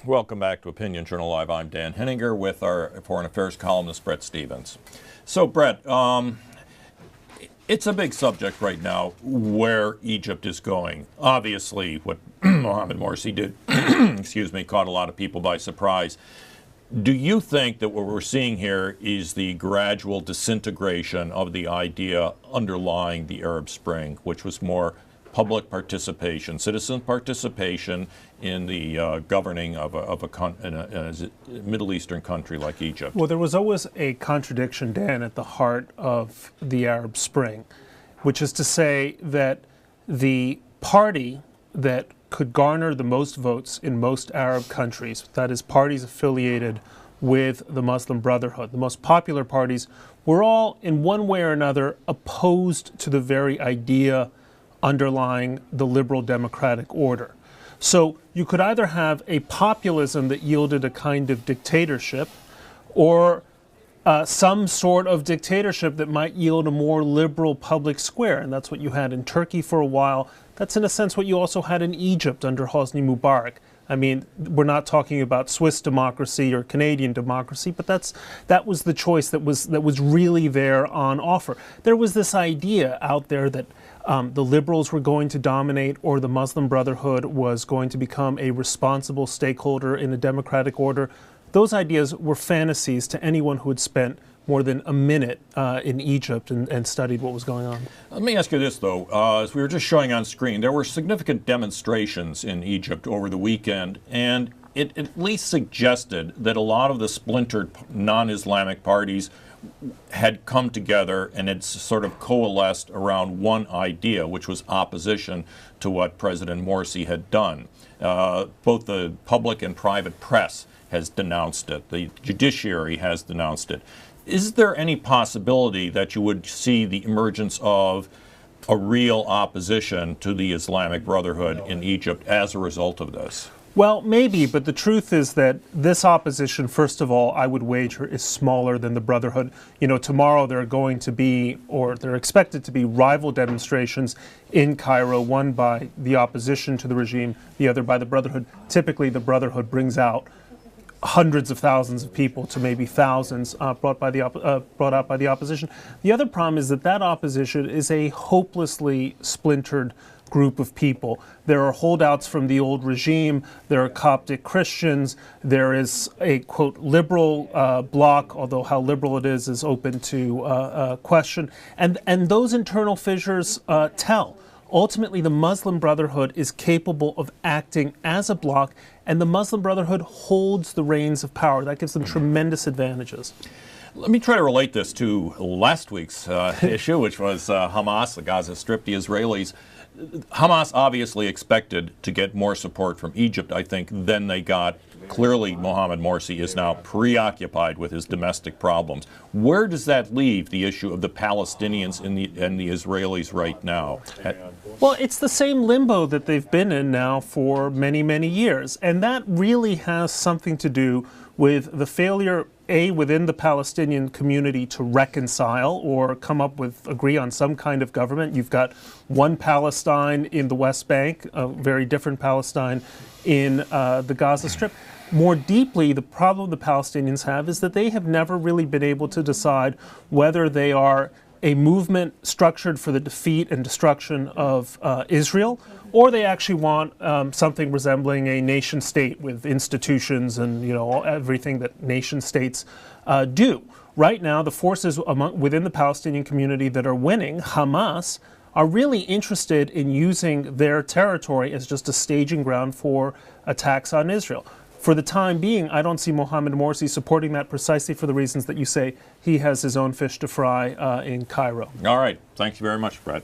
Welcome back to Opinion Journal Live. I'm Dan Henninger with our Foreign Affairs columnist, Bret Stephens. So, Bret, it's a big subject right now where Egypt is going. Obviously, what Mohamed Morsi did, excuse me, caught a lot of people by surprise. Do you think that what we're seeing here is the gradual disintegration of the idea underlying the Arab Spring, which was more public participation, citizen participation in the governing of a Middle Eastern country like Egypt? Well, there was always a contradiction, Dan, at the heart of the Arab Spring, which is to say that the party that could garner the most votes in most Arab countries, that is, parties affiliated with the Muslim Brotherhood, the most popular parties, were all, in one way or another, opposed to the very idea underlying the liberal democratic order. So you could either have a populism that yielded a kind of dictatorship, or some sort of dictatorship that might yield a more liberal public square. And that's what you had in Turkey for a while. That's in a sense what you also had in Egypt under Hosni Mubarak. I mean, we're not talking about Swiss democracy or Canadian democracy, but that was the choice that was really there on offer. There was this idea out there that the liberals were going to dominate, or the Muslim Brotherhood was going to become a responsible stakeholder in a democratic order. Those ideas were fantasies to anyone who had spent more than a minute in Egypt and studied what was going on. Let me ask you this, though. As we were just showing on screen, there were significant demonstrations in Egypt over the weekend, and it at least suggested that a lot of the splintered non-Islamic parties had come together and had sort of coalesced around one idea, which was opposition to what President Morsi had done. Both the public and private press has denounced it. The judiciary has denounced it. Is there any possibility that you would see the emergence of a real opposition to the Islamic Brotherhood in Egypt as a result of this? Well, maybe, but the truth is that this opposition, first of all, I would wager, is smaller than the Brotherhood. You know, tomorrow there are going to be, or they're expected to be, rival demonstrations in Cairo, one by the opposition to the regime, the other by the Brotherhood. Typically, the Brotherhood brings out hundreds of thousands of people to maybe thousands brought out by the opposition. The other problem is that opposition is a hopelessly splintered group of people. There are holdouts from the old regime, there are Coptic Christians, there is a, quote, liberal bloc, although how liberal it is open to question. And those internal fissures tell. Ultimately, the Muslim Brotherhood is capable of acting as a bloc, and the Muslim Brotherhood holds the reins of power. That gives them tremendous advantages. Let me try to relate this to last week's issue, which was Hamas, the Gaza Strip, the Israelis. Hamas obviously expected to get more support from Egypt, I think, than they got. Clearly, Mohamed Morsi is now preoccupied with his domestic problems. Where does that leave the issue of the Palestinians and the Israelis right now? Well, it's the same limbo that they've been in now for many, many years. And that really has something to do with the failure, A, within the Palestinian community to reconcile or come up with, agree on some kind of government. You've got one Palestine in the West Bank, a very different Palestine in the Gaza Strip. More deeply, the problem the Palestinians have is that they have never really been able to decide whether they are a movement structured for the defeat and destruction of Israel, or they actually want something resembling a nation state with institutions and, you know, everything that nation states do. Right now, the forces within the Palestinian community that are winning, Hamas, are really interested in using their territory as just a staging ground for attacks on Israel. For the time being, I don't see Mohamed Morsi supporting that precisely for the reasons that you say. He has his own fish to fry in Cairo. All right. Thank you very much, Bret.